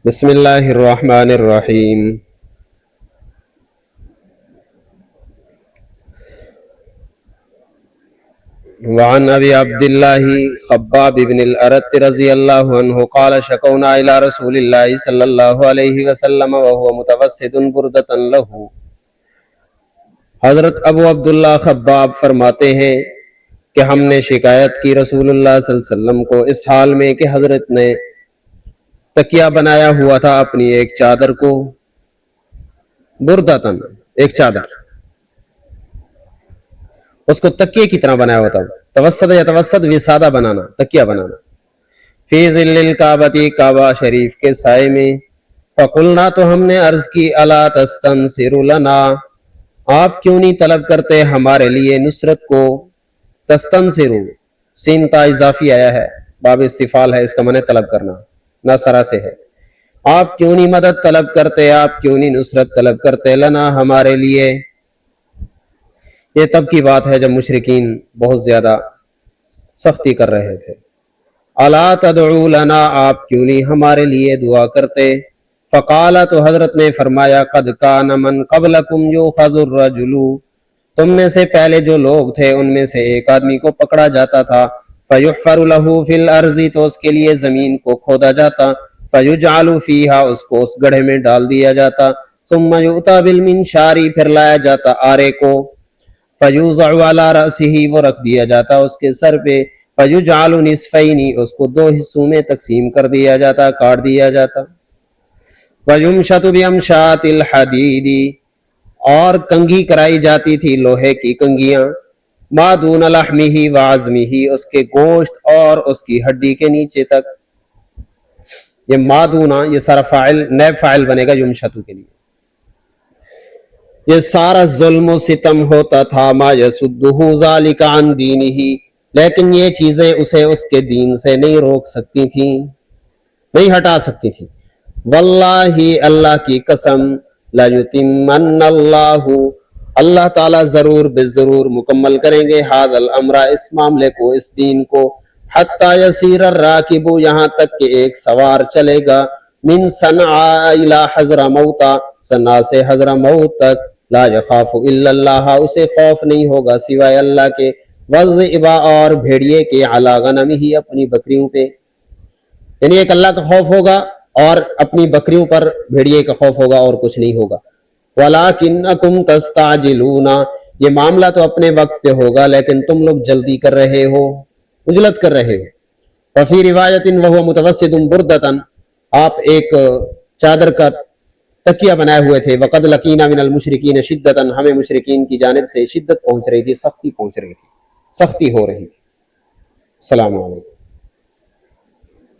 بسم اللہ الرحمن الرحیم۔ وعن ابی عبداللہ خباب بن الارت رضی اللہ عنہ قال شکونا الى رسول اللہ صلی اللہ علیہ وسلم وهو متوسط بردۃ لہ۔ حضرت ابو عبداللہ خباب فرماتے ہیں کہ ہم نے شکایت کی رسول اللہ صلی اللہ علیہ وسلم کو اس حال میں کہ حضرت نے تکیہ بنایا ہوا تھا اپنی ایک چادر کو، بردتن ایک چادر، اس کو تکیے کی طرح بنایا ہوا تھا، توسط یا توسط وسادہ بنانا، تکیہ بنانا، فی ظل الکعبۃ کعبہ شریف کے سائے میں۔ فقلنا تو ہم نے عرض کی الا تستنصر لنا، آپ کیوں نہیں طلب کرتے ہمارے لیے نصرت کو۔ تستنصر سین تا اضافی آیا ہے، باب استفعال ہے، اس کا معنی طلب کرنا، ناصرہ سے ہے۔ آپ کیوں نہیں مدد طلب کرتے، آپ کیوں نہیں نصرت طلب کرتے، لنا ہمارے لیے۔ یہ تب کی بات ہے جب مشرکین بہت زیادہ سختی کر رہے تھے۔ الا تدعو لنا، آپ کیوں نہیں ہمارے لیے دعا کرتے۔ فقال، تو حضرت نے فرمایا قد کان من قبلکم یؤخذ الرجل، تم میں سے پہلے جو لوگ تھے ان میں سے ایک آدمی کو پکڑا جاتا تھا، فیحفر له فی الارض، تو اس کے لیے زمین کو کھودا جاتا، فیجعل فیہا، اس کو اس گڑھے میں ڈال دیا جاتا، ثم یؤتی بالمنشار، پھر لایا جاتا آرے کو، فیوضع علی رأسہ، وہ رکھ دیا جاتا اس کے سر پہ، فیجعل نصفین، اس کو دو حصوں میں تقسیم کر دیا جاتا، کاٹ دیا جاتا، ویمشط بامشاط الحدید، اور کنگھی کرائی جاتی تھی لوہے کی کنگھیاں، ما دون لحمہ وعظمہ، اس کے گوشت اور اس کی ہڈی کے نیچے تک۔ یہ ما دونا، یہ سارا فاعل نیب فاعل بنے گا یمشط کے لیے۔ یہ سارا ظلم و ستم ہوتا تھا، ما یصدہ ذلک عن دینہ، لیکن یہ چیزیں اسے اس کے دین سے نہیں روک سکتی تھیں، نہیں ہٹا سکتی تھیں۔ واللہ، اللہ کی قسم، لیتمن اللہ، اللہ تعالیٰ ضرور بالضرور مکمل کریں گے، ھذا الامر، اس معاملے کو، اس دین کو، حتی یسیر الراکب، یہاں تک کہ ایک سوار چلے گا، من صنعاء الی حضرموت، صنعاء سے حضرموت تک، لا یخاف الا اللہ، اسے خوف نہیں ہوگا سوائے اللہ کے، والذئب، اور بھیڑیے کے، علی غنمہ، اپنی بکریوں پہ، یعنی ایک اللہ کا خوف ہوگا اور اپنی بکریوں پر بھیڑیے کا خوف ہوگا، اور کچھ نہیں ہوگا۔ وَلَٰكِنَّكُمْ تَسْتَعْجِلُونَ، یہ معاملہ تو اپنے وقت پہ ہوگا لیکن تم لوگ جلدی کر رہے ہو، عجلت کر رہے ہو۔ وَفِي رِوَایَةٍ وَهُوَ مُتَوَسِّدٌ بُرْدَةً، آپ ایک چادر کا تکیہ بنائے ہوئے تھے۔ وَقَدْ لَقِينَا مِنَ الْمُشْرِكِينَ شِدَّةً، ہمیں مشرکین کی جانب سے شدت پہنچ رہی تھی، سختی پہنچ رہی تھی، سختی ہو رہی تھی۔ السلام علیکم۔